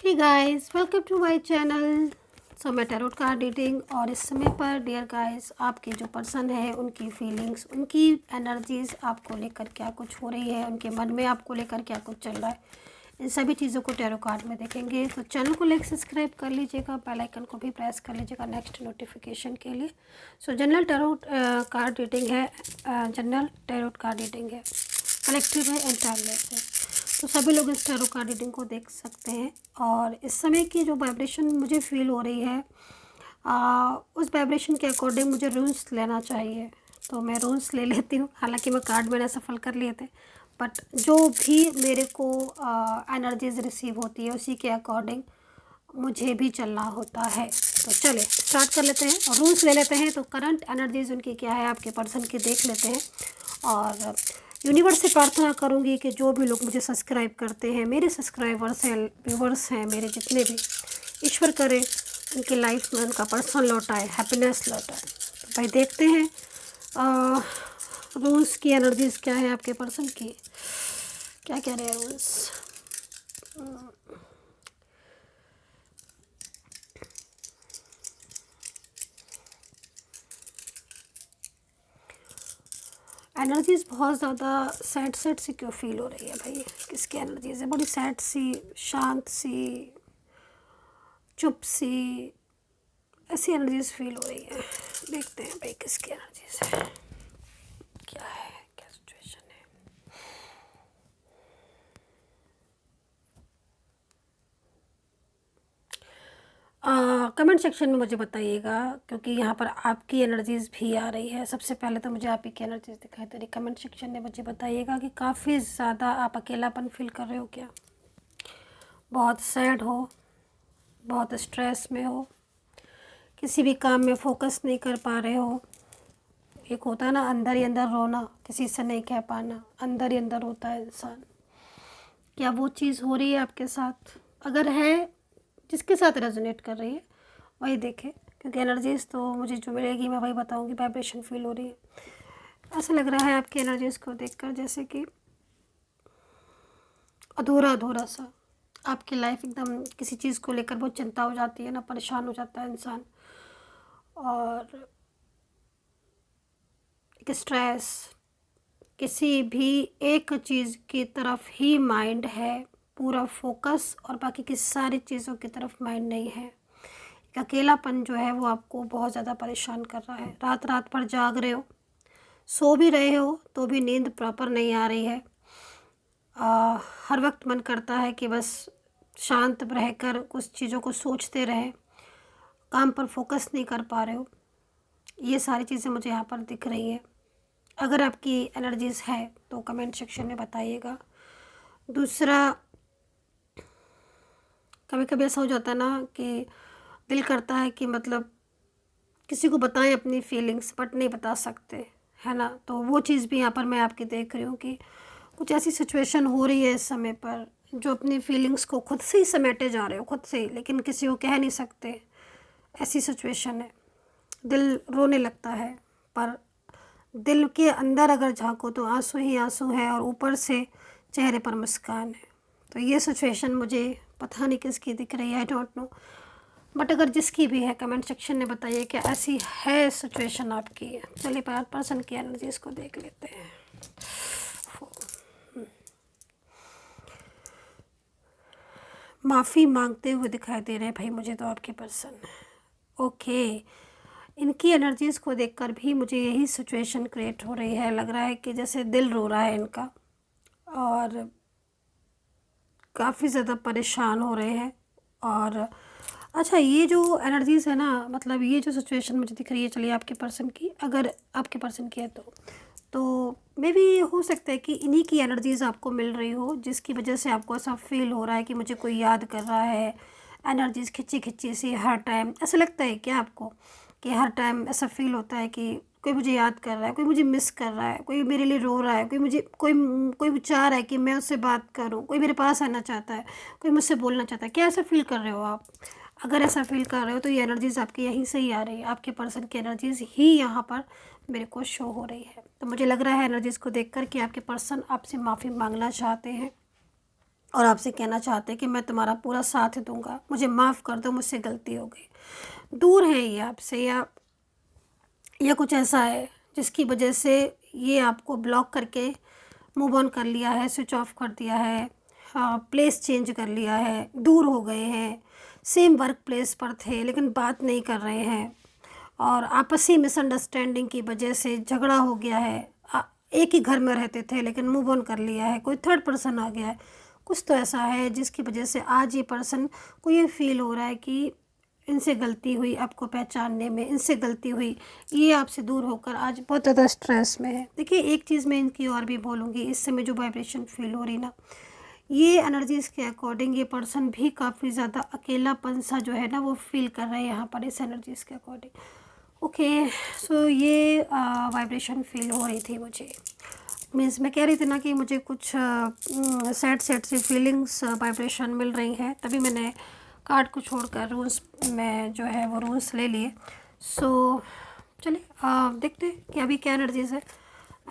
Hey guys, welcome to my channel. मैं tarot card reading और इस समय पर डियर गाइस आपके जो पर्सन है उनकी फीलिंग्स, उनकी एनर्जीज आपको लेकर क्या कुछ हो रही है, उनके मन में आपको लेकर क्या कुछ चल रहा है, इन सभी चीज़ों को टैरो कार्ड में देखेंगे। तो चैनल को लाइक सब्सक्राइब कर लीजिएगा, बेल आइकन को भी प्रेस कर लीजिएगा नेक्स्ट नोटिफिकेशन के लिए। जनरल टैरोट कार्ड रीडिंग है, जनरल टैरोट कार्ड रीडिंग है, कलेक्टिव है एंड टाइमलेस है। तो सभी लोग इस टैरो कार्ड रीडिंग को देख सकते हैं। और इस समय की जो वाइब्रेशन मुझे फील हो रही है, उस वाइब्रेशन के अकॉर्डिंग मुझे रून्स लेना चाहिए, तो मैं रून्स ले लेती हूँ। हालांकि मैं कार्ड मैंने सफल कर लिए थे, बट जो भी मेरे को एनर्जीज रिसीव होती है उसी के अकॉर्डिंग मुझे भी चलना होता है। तो चले स्टार्ट कर लेते हैं और रूल्स ले लेते हैं। तो करंट एनर्जीज उनकी क्या है आपके पर्सन की देख लेते हैं। और यूनिवर्स से प्रार्थना करूंगी कि जो भी लोग मुझे सब्सक्राइब करते हैं, मेरे सब्सक्राइबर्स हैं, व्यूवर्स हैं मेरे जितने भी, ईश्वर करे उनकी लाइफ में उनका पर्सन लौटाए, हैप्पीनेस लौटाए। तो भाई देखते हैं रूल्स की एनर्जीज क्या है आपके पर्सन की, क्या कह रहे हैं रूल्स। एनर्जीज बहुत ज़्यादा सैड सैड सी क्यों फील हो रही है भाई, किसकी एनर्जीज है? बड़ी सैड सी, शांत सी, चुप सी, ऐसी एनर्जीज फील हो रही है। देखते हैं भाई किसकी एनर्जीज है, क्या है, क्या सिचुएशन है। कमेंट सेक्शन में मुझे बताइएगा, क्योंकि यहाँ पर आपकी एनर्जीज भी आ रही है। सबसे पहले तो मुझे आप ही की एनर्जीज दिखाई दे रही। कमेंट सेक्शन में मुझे बताइएगा कि काफ़ी ज़्यादा आप अकेलापन फील कर रहे हो क्या, बहुत सैड हो, बहुत स्ट्रेस में हो, किसी भी काम में फोकस नहीं कर पा रहे हो। एक होता है ना अंदर ही अंदर रोना, किसी से नहीं कह पाना, अंदर ही अंदर होता है इंसान। क्या वो चीज़ हो रही है आपके साथ? अगर है, जिसके साथ रेजोनेट कर रही है वही देखे, क्योंकि एनर्जीज तो मुझे जो मिलेगी मैं वही बताऊंगी। वाइब्रेशन फील हो रही है, ऐसा लग रहा है आपकी एनर्जीज को देखकर जैसे कि अधूरा अधूरा सा। आपकी लाइफ एकदम किसी चीज़ को लेकर बहुत चिंता हो जाती है ना, परेशान हो जाता है इंसान, और एक स्ट्रेस, किसी भी एक चीज़ की तरफ ही माइंड है पूरा फोकस, और बाकी की सारी चीज़ों की तरफ माइंड नहीं है। एक अकेलापन जो है वो आपको बहुत ज़्यादा परेशान कर रहा है। रात रात भर जाग रहे हो, सो भी रहे हो तो भी नींद प्रॉपर नहीं आ रही है। हर वक्त मन करता है कि बस शांत रहकर कुछ चीज़ों को सोचते रहें, काम पर फोकस नहीं कर पा रहे हो। ये सारी चीज़ें मुझे यहाँ पर दिख रही हैं। अगर आपकी एनर्जीज़ है तो कमेंट सेक्शन में बताइएगा। दूसरा, कभी कभी ऐसा हो जाता है ना कि दिल करता है कि मतलब किसी को बताएं अपनी फीलिंग्स, बट नहीं बता सकते, है ना। तो वो चीज़ भी यहाँ पर मैं आपकी देख रही हूँ कि कुछ ऐसी सिचुएशन हो रही है इस समय पर जो अपनी फीलिंग्स को खुद से ही समेटे जा रहे हो, खुद से ही, लेकिन किसी को कह नहीं सकते। ऐसी सिचुएशन है, दिल रोने लगता है, पर दिल के अंदर अगर झांको तो आंसू ही आंसू है और ऊपर से चेहरे पर मुस्कान है। तो ये सिचुएशन मुझे पता नहीं किसकी दिख रही है, आई डोंट नो, बट अगर जिसकी भी है कमेंट सेक्शन में बताइए कि ऐसी है सिचुएशन आपकी। चलिए पर्सन की एनर्जीज को देख लेते हैं। माफ़ी मांगते हुए दिखाई दे रहे हैं भाई मुझे तो आपके पर्सन। ओके, इनकी एनर्जीज़ को देखकर भी मुझे यही सिचुएशन क्रिएट हो रही है। लग रहा है कि जैसे दिल रो रहा है इनका, और काफ़ी ज़्यादा परेशान हो रहे हैं। और अच्छा, ये जो एनर्जीज़ है ना, मतलब ये जो सिचुएशन मुझे दिख रही है, चलिए आपके पर्सन की, अगर आपके पर्सन की है तो मे भी हो सकता है कि इन्हीं की एनर्जीज़ आपको मिल रही हो, जिसकी वजह से आपको ऐसा फील हो रहा है कि मुझे कोई याद कर रहा है। एनर्जीज़ खिंची खिंची सी हर टाइम ऐसा लगता है क्या आपको कि हर टाइम ऐसा फील होता है कि कोई मुझे याद कर रहा है, कोई मुझे मिस कर रहा है, कोई मेरे लिए रो रहा है, कोई मुझे कोई चाह रहा है कि मैं उससे बात करूं, कोई मेरे पास आना चाहता है, कोई मुझसे बोलना चाहता है। क्या ऐसा फील कर रहे हो आप? अगर ऐसा फील कर रहे हो तो ये एनर्जीज़ आपकी यहीं से ही आ रही है, आपके पर्सन की एनर्जीज़ ही यहाँ पर मेरे को शो हो रही है। तो मुझे लग रहा है एनर्जीज़ को देखकर कि आपके पर्सन आपसे माफ़ी मांगना चाहते हैं, और आपसे कहना चाहते हैं कि मैं तुम्हारा पूरा साथ दूंगा, मुझे माफ़ कर दो, मुझसे गलती हो गई। दूर है ये आपसे, या कुछ ऐसा है जिसकी वजह से ये आपको ब्लॉक करके मूव ऑन कर लिया है, स्विच ऑफ कर दिया है, हाँ, प्लेस चेंज कर लिया है, दूर हो गए हैं, सेम वर्क प्लेस पर थे लेकिन बात नहीं कर रहे हैं, और आपसी मिसअंडरस्टैंडिंग की वजह से झगड़ा हो गया है। एक ही घर में रहते थे लेकिन मूव ऑन कर लिया है, कोई थर्ड पर्सन आ गया है, कुछ तो ऐसा है जिसकी वजह से आज ये पर्सन को ये फील हो रहा है कि इनसे गलती हुई, आपको पहचानने में इनसे गलती हुई, ये आपसे दूर होकर आज बहुत ज़्यादा स्ट्रेस में है। देखिए, एक चीज़ मैं इनकी और भी बोलूँगी, इस समय जो वाइब्रेशन फील हो रही ना, ये एनर्जीज़ के अकॉर्डिंग ये पर्सन भी काफ़ी ज़्यादा अकेलापन सा जो है ना वो फील कर रहे हैं यहाँ पर, इस एनर्जीज़ के अकॉर्डिंग। ओके, सो ये वाइब्रेशन फील हो रही थी मुझे। मीन्स मैं कह रही थी ना कि मुझे कुछ सैड सैड सी फीलिंग्स वाइब्रेशन मिल रही हैं, तभी मैंने कार्ड को छोड़कर रूल्स में जो है वो रूल्स ले लिए। सो चलिए देखते हैं कि अभी क्या एनर्जीज है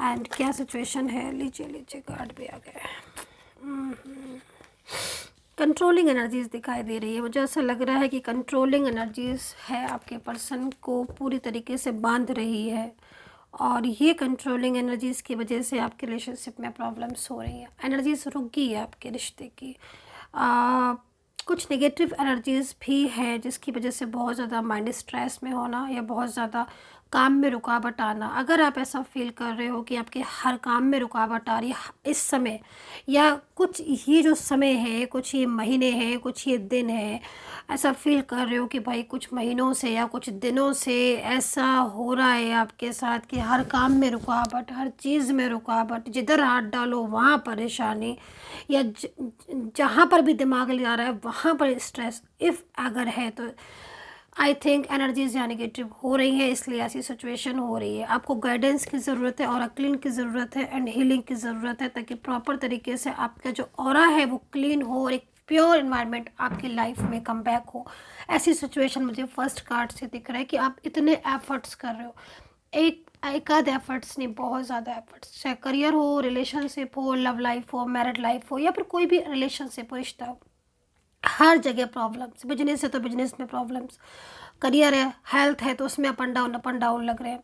एंड क्या सिचुएशन है। लीजिए कार्ड भी आ गया है। कंट्रोलिंग एनर्जीज दिखाई दे रही है, मुझे ऐसा लग रहा है कि कंट्रोलिंग एनर्जीज है आपके पर्सन को पूरी तरीके से बांध रही है, और ये कंट्रोलिंग एनर्जीज़ की वजह से आपके रिलेशनशिप में प्रॉब्लम्स हो रही हैं। एनर्जीज़ रुक गई है आपके रिश्ते की। कुछ नेगेटिव एनर्जीज़ भी है जिसकी वजह से बहुत ज़्यादा माइंड स्ट्रेस में होना या बहुत ज़्यादा काम में रुकावट आना। अगर आप ऐसा फील कर रहे हो कि आपके हर काम में रुकावट आ रही है इस समय, या कुछ ये जो समय है, कुछ ये महीने हैं, कुछ ये दिन है, ऐसा फील कर रहे हो कि भाई कुछ महीनों से या कुछ दिनों से ऐसा हो रहा है आपके साथ कि हर काम में रुकावट, हर चीज़ में रुकावट, जिधर हाथ डालो वहाँ परेशानी, या जहाँ पर भी दिमाग ले जा रहा है वहाँ पर स्ट्रेस, इफ़ अगर है तो आई थिंक एनर्जीज या नेगेटिव हो रही है, इसलिए ऐसी सिचुएशन हो रही है। आपको गाइडेंस की ज़रूरत है और क्लीन की ज़रूरत है एंड हीलिंग की ज़रूरत है, ताकि प्रॉपर तरीके से आपका जो ऑरा है वो क्लीन हो और एक प्योर इन्वायरमेंट आपकी लाइफ में कम बैक हो। ऐसी सिचुएशन मुझे फर्स्ट कार्ड से दिख रहा है कि आप इतने एफर्ट्स कर रहे हो, एक आध एफर्ट्स नहीं, बहुत ज़्यादा एफर्ट्स, चाहे करियर हो, रिलेशनशिप हो, लव लाइफ हो, मैरिड लाइफ हो, या फिर कोई भी रिलेशनशिप हो, रिश्ता हो, हर जगह प्रॉब्लम्स। बिजनेस है तो बिजनेस में प्रॉब्लम्स, करियर है, हेल्थ है तो उसमें अप एंड डाउन लग रहे हैं।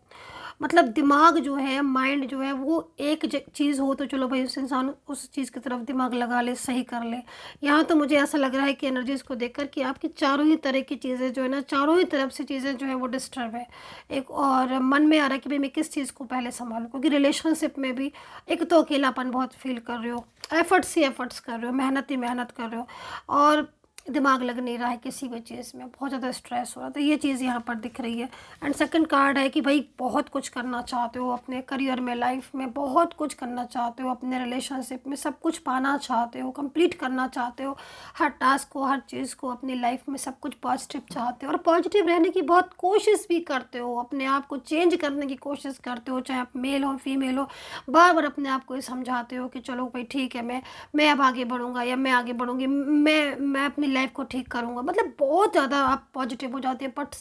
मतलब दिमाग जो है, माइंड जो है, वो एक चीज़ हो तो चलो भाई उस इंसान उस चीज़ की तरफ दिमाग लगा ले, सही कर ले। यहाँ तो मुझे ऐसा लग रहा है कि एनर्जीज़ को देखकर कि आपकी चारों ही तरह की चीज़ें जो है ना, चारों ही तरफ से चीज़ें जो है वो डिस्टर्ब है। एक और मन में आ रहा है कि भाई मैं किस चीज़ को पहले संभालूं, क्योंकि रिलेशनशिप में भी एक तो अकेलापन बहुत फील कर रहे हो, एफर्ट्स ही एफर्ट्स कर रहे हो, मेहनत ही मेहनत कर रहे हो, और दिमाग लग नहीं रहा है किसी भी चीज़ में, बहुत ज़्यादा स्ट्रेस हो रहा है। तो ये चीज़ यहाँ पर दिख रही है। एंड सेकंड कार्ड है कि भाई बहुत कुछ करना चाहते हो अपने करियर में, लाइफ में बहुत कुछ करना चाहते हो, अपने रिलेशनशिप में सब कुछ पाना चाहते हो, कंप्लीट करना चाहते हो, हर टास्क को, हर चीज़ को अपनी लाइफ में सब कुछ पॉजिटिव चाहते हो, और पॉजिटिव रहने की बहुत कोशिश भी करते हो, अपने आप को चेंज करने की कोशिश करते हो, चाहे आप मेल हो फीमेल हो, बार बार अपने आप को ये समझाते हो कि चलो भाई ठीक है, मैं अब आगे बढ़ूँगा या मैं आगे बढ़ूँगी, मैं अपनी लाइफ को ठीक करूँगा। मतलब बहुत ज़्यादा आप पॉजिटिव हो जाते हैं, बट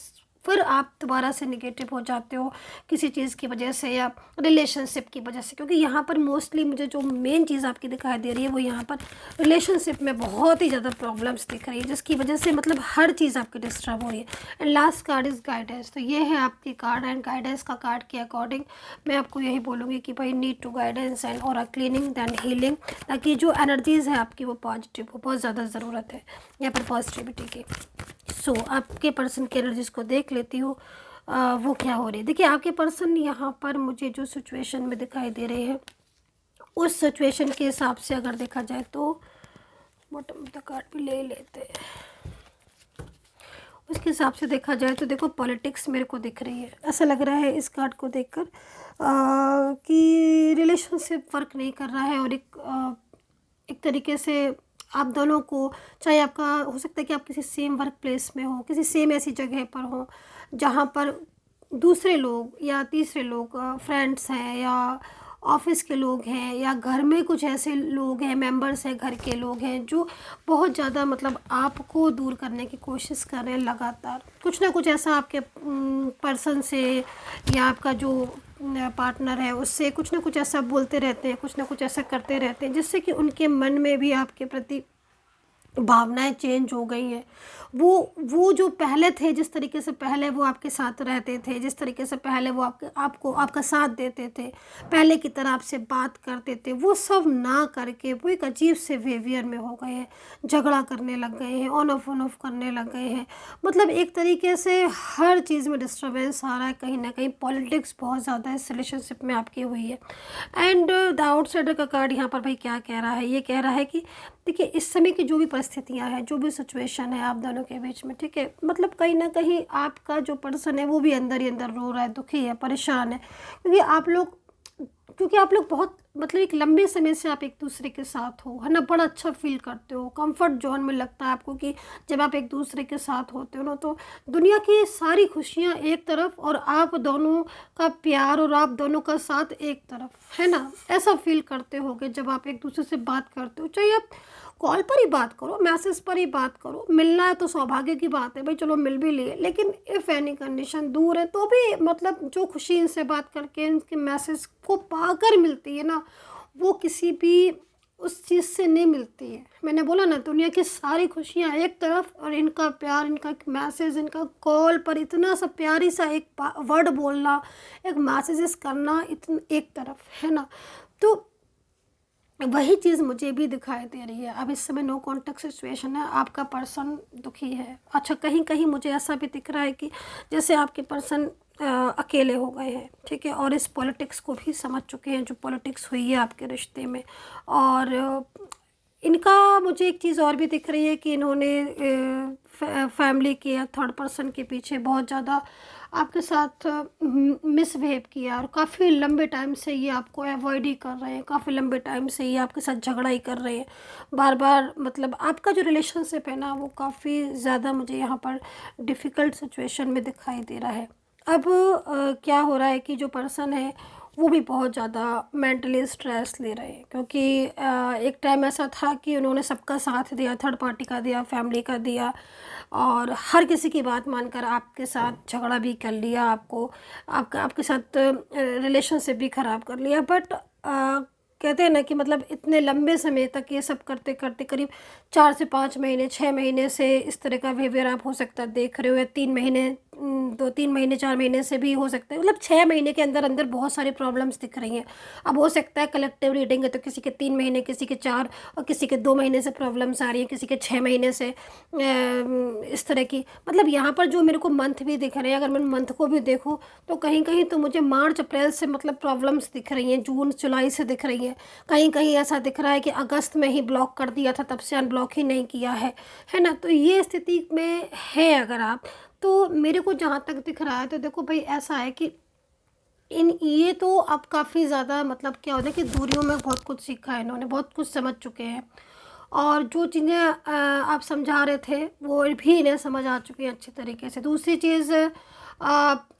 फिर आप दोबारा से निगेटिव हो जाते हो किसी चीज़ की वजह से या रिलेशनशिप की वजह से, क्योंकि यहाँ पर मोस्टली मुझे जो मेन चीज़ आपकी दिखाई दे रही है वो यहाँ पर रिलेशनशिप में बहुत ही ज़्यादा प्रॉब्लम्स दिख रही है, जिसकी वजह से मतलब हर चीज़ आपकी डिस्टर्ब हो रही है। And last card is guidance. तो ये है आपकी कार्ड, एंड गाइडेंस का कार्ड के अकॉर्डिंग मैं आपको यही बोलूँगी कि भाई नीड टू गाइडेंस एंड और क्लीनिंग दैन हीलिंग, ताकि जो एनर्जीज़ है आपकी वो पॉजिटिव हो, बहुत ज़्यादा ज़रूरत है यहाँ पर पॉजिटिविटी की। सो आपके पर्सन की एनर्जीज़ को देख लेती हूँ वो क्या हो रही है। देखिए, आपके पर्सन यहाँ पर मुझे जो सिचुएशन में दिखाई दे रहे हैं उस सिचुएशन के हिसाब से अगर देखा जाए तो बॉटम ऑफ द कार्ड भी ले लेते हैं। उसके हिसाब से देखा जाए तो देखो पॉलिटिक्स मेरे को दिख रही है। ऐसा लग रहा है इस कार्ड को देखकर कि रिलेशनशिप वर्क नहीं कर रहा है, और एक तरीके से आप दोनों को, चाहे आपका हो सकता है कि आप किसी सेम वर्क प्लेस में हो, किसी सेम ऐसी जगह पर हो जहाँ पर दूसरे लोग या तीसरे लोग फ्रेंड्स हैं या ऑफिस के लोग हैं या घर में कुछ ऐसे लोग हैं, मेंबर्स हैं, घर के लोग हैं जो बहुत ज़्यादा मतलब आपको दूर करने की कोशिश कर रहे हैं। लगातार कुछ ना कुछ ऐसा आपके पर्सन से या आपका जो पार्टनर है उससे कुछ ना कुछ ऐसा बोलते रहते हैं, कुछ ना कुछ ऐसा करते रहते हैं, जिससे कि उनके मन में भी आपके प्रति भावनाएं चेंज हो गई हैं। वो जो पहले थे, जिस तरीके से पहले वो आपके साथ रहते थे, जिस तरीके से पहले वो आपका साथ देते थे, पहले की तरह आपसे बात करते थे, वो सब ना करके वो एक अजीब से बिहेवियर में हो गए हैं। झगड़ा करने लग गए हैं, ऑन ऑफ करने लग गए हैं। मतलब एक तरीके से हर चीज़ में डिस्टर्बेंस आ रहा है। कहीं ना कहीं पॉलिटिक्स बहुत ज़्यादा इस रिलेशनशिप में आपकी हुई है। एंड द आउटसाइडर का कार्ड यहाँ पर भाई क्या कह रहा है, ये कह रहा है कि देखिए, इस समय की जो भी परिस्थितियां हैं, जो भी सिचुएशन है आप दोनों के बीच में, ठीक है, मतलब कहीं ना कहीं आपका जो पर्सन है वो भी अंदर ही अंदर रो रहा है, दुखी है, परेशान है। क्योंकि आप लोग बहुत मतलब एक लंबे समय से आप एक दूसरे के साथ हो, है ना, बड़ा अच्छा फील करते हो, कंफर्ट जोन में लगता है आपको कि जब आप एक दूसरे के साथ होते हो ना, तो दुनिया की सारी खुशियाँ एक तरफ और आप दोनों का प्यार और आप दोनों का साथ एक तरफ, है ना, ऐसा फील करते होगे जब आप एक दूसरे से बात करते हो। चाहे आप कॉल पर ही बात करो, मैसेज पर ही बात करो, मिलना है तो सौभाग्य की बात है भाई, चलो मिल भी लिए, लेकिन इफ़ एनी कंडीशन दूर है तो भी मतलब जो खुशी इनसे बात करके, इनके मैसेज को पाकर मिलती है ना, वो किसी भी उस चीज़ से नहीं मिलती है। मैंने बोला ना, दुनिया की सारी खुशियाँ एक तरफ और इनका प्यार, इनका मैसेज, इनका कॉल पर इतना सा प्यारी सा एक वर्ड बोलना, एक मैसेजेस करना, इतन एक तरफ, है ना। तो वही चीज़ मुझे भी दिखाई दे रही है। अब इस समय नो कॉन्टेक्ट सिचुएशन है, आपका पर्सन दुखी है। अच्छा, कहीं कहीं मुझे ऐसा भी दिख रहा है कि जैसे आपके पर्सन अकेले हो गए हैं, ठीक है, और इस पॉलिटिक्स को भी समझ चुके हैं, जो पॉलिटिक्स हुई है आपके रिश्ते में। और इनका मुझे एक चीज़ और भी दिख रही है कि इन्होंने फैमिली के या थर्ड पर्सन के पीछे बहुत ज़्यादा आपके साथ मिसबिहेव किया, और काफ़ी लंबे टाइम से ये आपको अवॉइड ही कर रहे हैं, काफ़ी लंबे टाइम से ये आपके साथ झगड़ा ही कर रहे हैं बार बार। मतलब आपका जो रिलेशनशिप है ना, वो काफ़ी ज़्यादा मुझे यहाँ पर डिफ़िकल्ट सिचुएशन में दिखाई दे रहा है। अब क्या हो रहा है कि जो पर्सन है वो भी बहुत ज़्यादा मेंटली स्ट्रेस ले रहे हैं, क्योंकि एक टाइम ऐसा था कि उन्होंने सबका साथ दिया, थर्ड पार्टी का दिया, फैमिली का दिया, और हर किसी की बात मानकर आपके साथ झगड़ा भी कर लिया, आपके साथ रिलेशनशिप भी ख़राब कर लिया। बट कहते हैं ना कि मतलब इतने लंबे समय तक ये सब करते करते करीब 4 से 5 महीने, 6 महीने से इस तरह का बिहेवियर आप हो सकता है देख रहे हो, या 3 महीने, 2-3 महीने, 4 महीने से भी हो सकता है। मतलब 6 महीने के अंदर अंदर बहुत सारी प्रॉब्लम्स दिख रही हैं। अब हो सकता है कलेक्टिव रीडिंग है तो किसी के 3 महीने, किसी के 4 और किसी के 2 महीने से प्रॉब्लम्स आ रही हैं, किसी के 6 महीने से इस तरह की। मतलब यहाँ पर जो मेरे को मंथ भी दिख रहे हैं, अगर मैं मंथ को भी देखूँ तो कहीं कहीं तो मुझे मार्च अप्रैल से मतलब प्रॉब्लम्स दिख रही हैं, जून जुलाई से दिख रही हैं। कहीं कहीं ऐसा दिख रहा है कि अगस्त में ही ब्लॉक कर दिया था, तब से अनब्लॉक ही नहीं किया है ना। तो ये स्थिति में है अगर आप, तो मेरे को जहाँ तक दिख रहा है तो देखो भाई, ऐसा है कि ये तो अब काफ़ी ज़्यादा मतलब क्या होता है कि दूरियों में बहुत कुछ सीखा है, इन्होंने बहुत कुछ समझ चुके हैं, और जो चीज़ें आप समझा रहे थे वो भी इन्हें समझ आ चुकी हैं अच्छे तरीके से। दूसरी चीज़,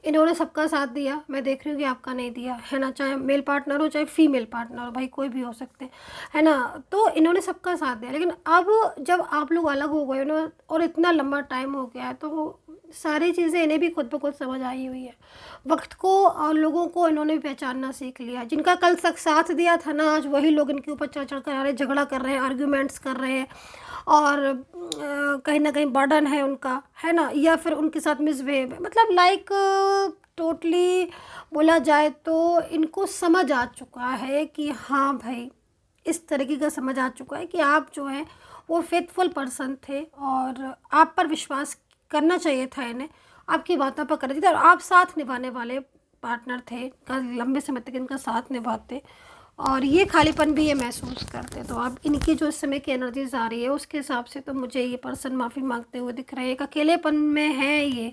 इन्होंने सबका साथ दिया, मैं देख रही हूँ कि आपका नहीं दिया, है ना, चाहे मेल पार्टनर हो चाहे फीमेल पार्टनर हो, भाई कोई भी हो सकते हैं, है ना। तो इन्होंने सबका साथ दिया, लेकिन अब जब आप लोग अलग हो गए हो ना, और इतना लंबा टाइम हो गया है, तो सारी चीज़ें इन्हें भी खुद ब खुद समझ आई हुई है। वक्त को और लोगों को इन्होंने भी पहचानना सीख लिया। जिनका कल तक साथ दिया था ना, आज वही लोग इनके ऊपर चढ़ चढ़ कर आ रहे हैं, झगड़ा कर रहे हैं, आर्ग्यूमेंट्स कर रहे हैं, और कहीं ना कहीं बर्डन है उनका, है ना, या फिर उनके साथ मिसबिहेव है। मतलब लाइक टोटली बोला जाए तो इनको समझ आ चुका है कि हाँ भाई, इस तरीके का समझ आ चुका है कि आप जो है वो फेथफुल पर्सन थे, और आप पर विश्वास करना चाहिए था इन्हें, आपकी बातों पर करना चाहिए था, और आप साथ निभाने वाले पार्टनर थे, लंबे समय तक इनका साथ निभाते, और ये खालीपन भी ये महसूस करते। तो अब इनकी जो इस समय की एनर्जीज आ रही है उसके हिसाब से तो मुझे ये पर्सन माफ़ी मांगते हुए दिख रहे हैं। एक अकेलेपन में है ये,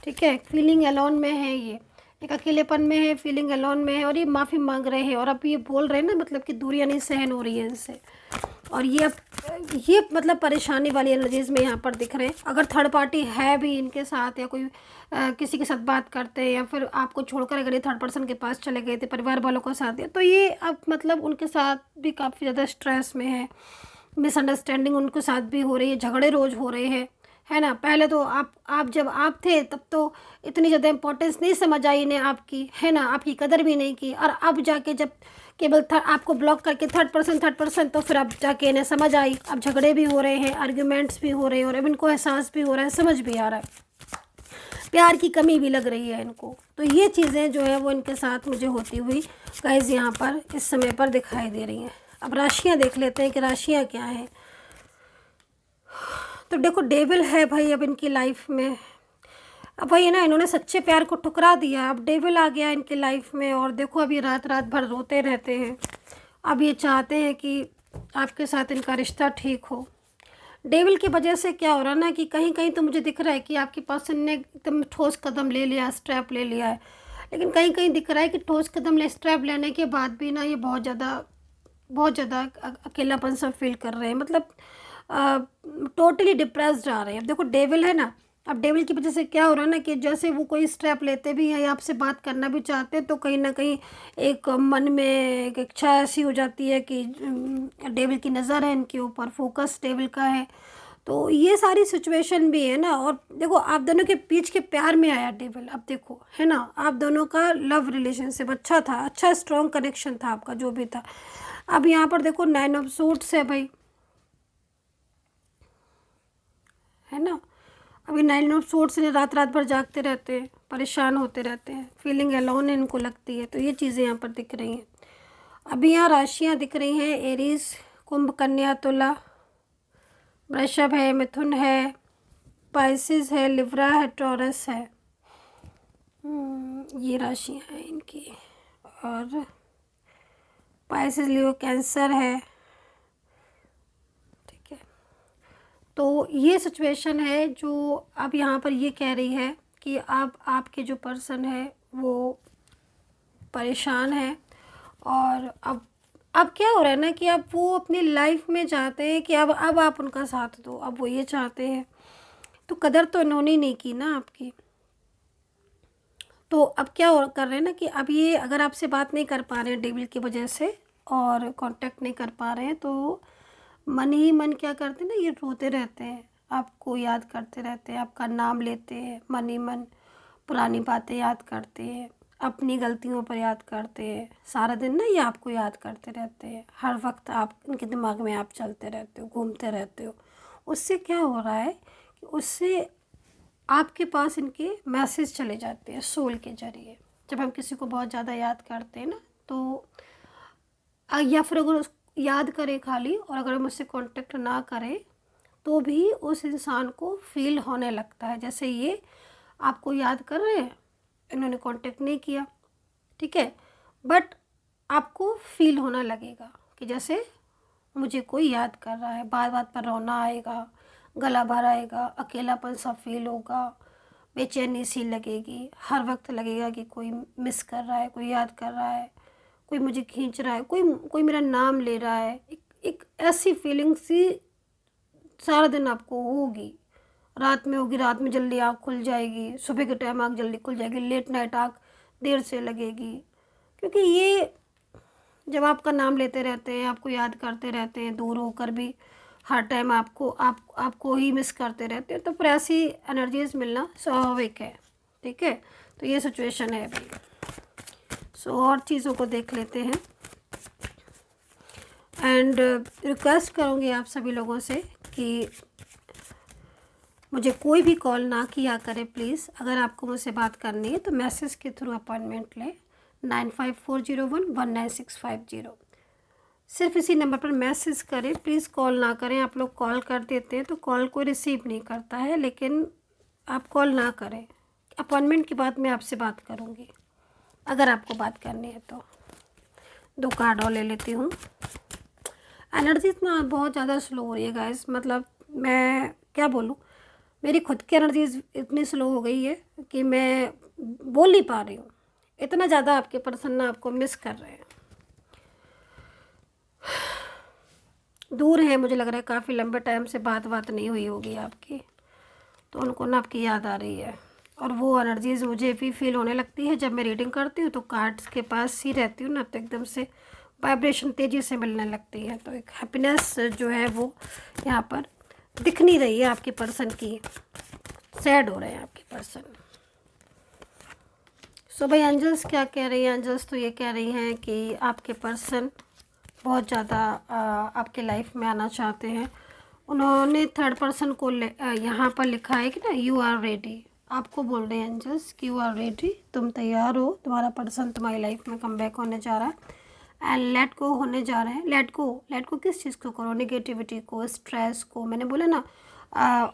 ठीक है, फीलिंग अलोन में है ये, एक अकेलेपन में है, फीलिंग अलोन में है, और ये माफ़ी मांग रहे हैं। और अब ये बोल रहे हैं ना, मतलब कि दूरियां नहीं सहन हो रही है इनसे, और ये मतलब परेशानी वाली एनर्जीज में यहाँ पर दिख रहे हैं। अगर थर्ड पार्टी है भी इनके साथ, या कोई किसी के साथ बात करते हैं, या फिर आपको छोड़कर अगर ये थर्ड पर्सन के पास चले गए थे, परिवार वालों को साथ दिया, तो ये अब मतलब उनके साथ भी काफ़ी ज़्यादा स्ट्रेस में है, मिसअंडरस्टैंडिंग उनके साथ भी हो रही है, झगड़े रोज़ हो रहे हैं, है ना। पहले तो आप जब आप थे तब तो इतनी ज़्यादा इम्पोर्टेंस नहीं समझ आई इन्हें आपकी, है ना, आपकी कदर भी नहीं की, और अब जाके जब केवल आपको ब्लॉक करके थर्ड पर्सन, तो फिर अब जाके इन्हें समझ आई, अब झगड़े भी हो रहे हैं, आर्ग्यूमेंट्स भी हो रहे हैं, और अब इनको एहसास भी हो रहा है, समझ भी आ रहा है, प्यार की कमी भी लग रही है इनको। तो ये चीज़ें जो है वो इनके साथ मुझे होती हुई गाइस यहाँ पर इस समय पर दिखाई दे रही हैं। अब राशियाँ देख लेते हैं कि राशियाँ क्या हैं। तो देखो डेविल है भाई अब इनकी लाइफ में। अब वही ना, इन्होंने सच्चे प्यार को ठुकरा दिया, अब डेविल आ गया इनकी लाइफ में, और देखो अभी रात रात भर रोते रहते हैं। अब ये चाहते हैं कि आपके साथ इनका रिश्ता ठीक हो। डेविल की वजह से क्या हो रहा है ना कि कहीं कहीं तो मुझे दिख रहा है कि आपके पर्सन ने एकदम ठोस कदम ले लिया, स्टेप ले लिया है, लेकिन कहीं कहीं दिख रहा है कि ठोस कदम ले स्टेप लेने के बाद भी ना ये बहुत ज़्यादा अकेलापन सा फील कर रहे हैं, मतलब टोटली डिप्रेस्ड आ रहे हैं। अब देखो डेविल है ना, अब डेविल की वजह से क्या हो रहा है ना कि जैसे वो कोई स्टेप लेते भी हैं या आपसे बात करना भी चाहते हैं, तो कहीं ना कहीं एक मन में एक इच्छा ऐसी हो जाती है कि डेविल की नज़र है इनके ऊपर, फोकस डेविल का है। तो ये सारी सिचुएशन भी है ना। और देखो आप दोनों के बीच के प्यार में आया डेविल, अब देखो है ना, आप दोनों का लव रिलेशनशिप अच्छा था, अच्छा स्ट्रॉन्ग कनेक्शन था आपका जो भी था। अब यहाँ पर देखो 9 ऑफ सूट्स है भाई, है ना। अभी 9 ऑफ सूट्स ने रात रात भर जागते रहते हैं, परेशान होते रहते हैं, फीलिंग अलोन इनको लगती है, तो ये चीज़ें यहाँ पर दिख रही हैं। अभी यहाँ राशियाँ दिख रही हैं, एरीज, कुंभ, कन्या, तुला, वृषभ है, मिथुन है, पाइसिस है, लिब्रा है, टॉरस है। ये राशियाँ हैं इनकी। और पाइसिस, लियो, कैंसर है, ठीक है। तो ये सिचुएशन है जो अब यहाँ पर ये कह रही है कि अब आपके जो पर्सन है वो परेशान है। और अब क्या हो रहा है ना कि अब वो अपनी लाइफ में चाहते हैं कि अब आप उनका साथ दो, अब वो ये चाहते हैं। तो कदर तो इन्होंने नहीं की ना आपकी। तो अब क्या कर रहे हैं ना कि अब ये अगर आपसे बात नहीं कर पा रहे हैं डेविल की वजह से और कांटेक्ट नहीं कर पा रहे हैं, तो मन ही मन क्या करते हैं ना, ये रोते रहते हैं, आपको याद करते रहते हैं, आपका नाम लेते हैं, मन ही मन पुरानी बातें याद करते हैं, अपनी गलतियों पर याद करते हैं। सारा दिन ना ये आपको याद करते रहते हैं, हर वक्त आप इनके दिमाग में आप चलते रहते हो, घूमते रहते हो। उससे क्या हो रहा है कि उससे आपके पास इनके मैसेज चले जाते हैं सोल के ज़रिए। जब हम किसी को बहुत ज़्यादा याद करते हैं ना, तो या फिर अगर याद करें खाली और अगर हम उससे कांटेक्ट ना करें तो भी उस इंसान को फील होने लगता है जैसे ये आपको याद कर रहे हैं, इन्होंने कांटेक्ट नहीं किया, ठीक है, बट आपको फील होना लगेगा कि जैसे मुझे कोई याद कर रहा है। बात बात पर रोना आएगा, गला भर आएगा, अकेलापन सा फील होगा, बेचैनी सी लगेगी, हर वक्त लगेगा कि कोई मिस कर रहा है, कोई याद कर रहा है, कोई मुझे खींच रहा है, कोई मेरा नाम ले रहा है। एक ऐसी फीलिंग सी सारा दिन आपको होगी, रात में होगी, रात में जल्दी आँख खुल जाएगी, सुबह के टाइम आँख जल्दी खुल जाएगी, लेट नाइट आँख देर से लगेगी, क्योंकि ये जब आपका नाम लेते रहते हैं, आपको याद करते रहते हैं, दूर होकर भी हर टाइम आपको ही मिस करते रहते हैं, तो फिर ऐसी एनर्जीज मिलना स्वाभाविक है, ठीक है। तो ये सिचुएशन है अभी। सो और चीज़ों को देख लेते हैं। एंड रिक्वेस्ट करूँगी आप सभी लोगों से कि मुझे कोई भी कॉल ना किया करें प्लीज़। अगर आपको मुझसे बात करनी है तो मैसेज के थ्रू अपॉइंटमेंट लें 9540119650। सिर्फ इसी नंबर पर मैसेज करें, प्लीज़ कॉल ना करें। आप लोग कॉल कर देते हैं तो कॉल कोई रिसीव नहीं करता है, लेकिन आप कॉल ना करें। अपॉइंटमेंट के बाद मैं आपसे बात करूँगी अगर आपको बात करनी है तो। 2 कार्ड और ले लेती हूँ। एनर्जी इतना बहुत ज़्यादा स्लो हो रही है गाइस, मतलब मैं क्या बोलूँ, मेरी खुद की एनर्जीज इतनी स्लो हो गई है कि मैं बोल नहीं पा रही हूँ। इतना ज़्यादा आपके पर्सन ना आपको मिस कर रहे हैं, दूर है, मुझे लग रहा है काफ़ी लंबे टाइम से बात नहीं हुई होगी आपकी, तो उनको ना आपकी याद आ रही है। और वो एनर्जीज़ मुझे भी फील होने लगती है जब मैं रीडिंग करती हूँ, तो कार्ड्स के पास ही रहती हूँ ना, तो एकदम से वाइब्रेशन तेज़ी से मिलने लगती है। तो एक हैप्पीनेस जो है वो यहाँ पर दिख नहीं रही है आपके पर्सन की, सैड हो रहे हैं आपके पर्सन। सो भाई एंजल्स क्या कह रही हैं? एंजल्स तो ये कह रही हैं कि आपके पर्सन बहुत ज़्यादा आपके लाइफ में आना चाहते हैं। उन्होंने थर्ड पर्सन को यहाँ पर लिखा है कि ना, यू आर रेडी। आपको बोल रहे हैं एंजल्स कि यू आर रेडी, तुम तैयार हो, तुम्हारा पर्सन तुम्हारी लाइफ में कम बैक होने जा रहा है एंड लेट गो होने जा रहे हैं। लेट गो किस चीज़ को करो? नेगेटिविटी को, स्ट्रेस को। मैंने बोला ना,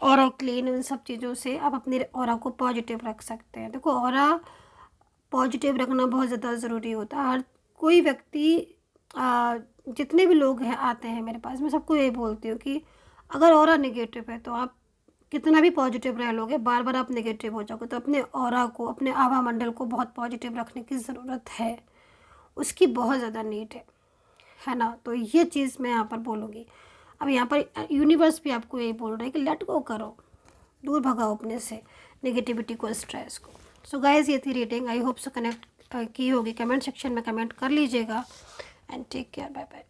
ऑरा क्लीन, इन सब चीज़ों से आप अपने ऑरा को पॉजिटिव रख सकते हैं। देखो, ऑरा पॉजिटिव रखना बहुत ज़्यादा ज़रूरी होता है। हर कोई व्यक्ति, जितने भी लोग हैं आते हैं मेरे पास, मैं सबको यही बोलती हूँ कि अगर ऑरा नेगेटिव है तो आप कितना भी पॉजिटिव रह लोगे, बार बार आप नेगेटिव हो जाओगे। तो अपने ऑरा को, अपने आभा मंडल को बहुत पॉजिटिव रखने की ज़रूरत है, उसकी बहुत ज़्यादा नीड है ना। तो ये चीज़ मैं यहाँ पर बोलूँगी। अब यहाँ पर यूनिवर्स भी आपको यही बोल रहा है कि लेट गो करो, दूर भगाओ अपने से नेगेटिविटी को, स्ट्रेस को। सो गाइज़, ये थी reading. I hope so connect की होगी। कमेंट सेक्शन में कमेंट कर लीजिएगा and take care, bye bye.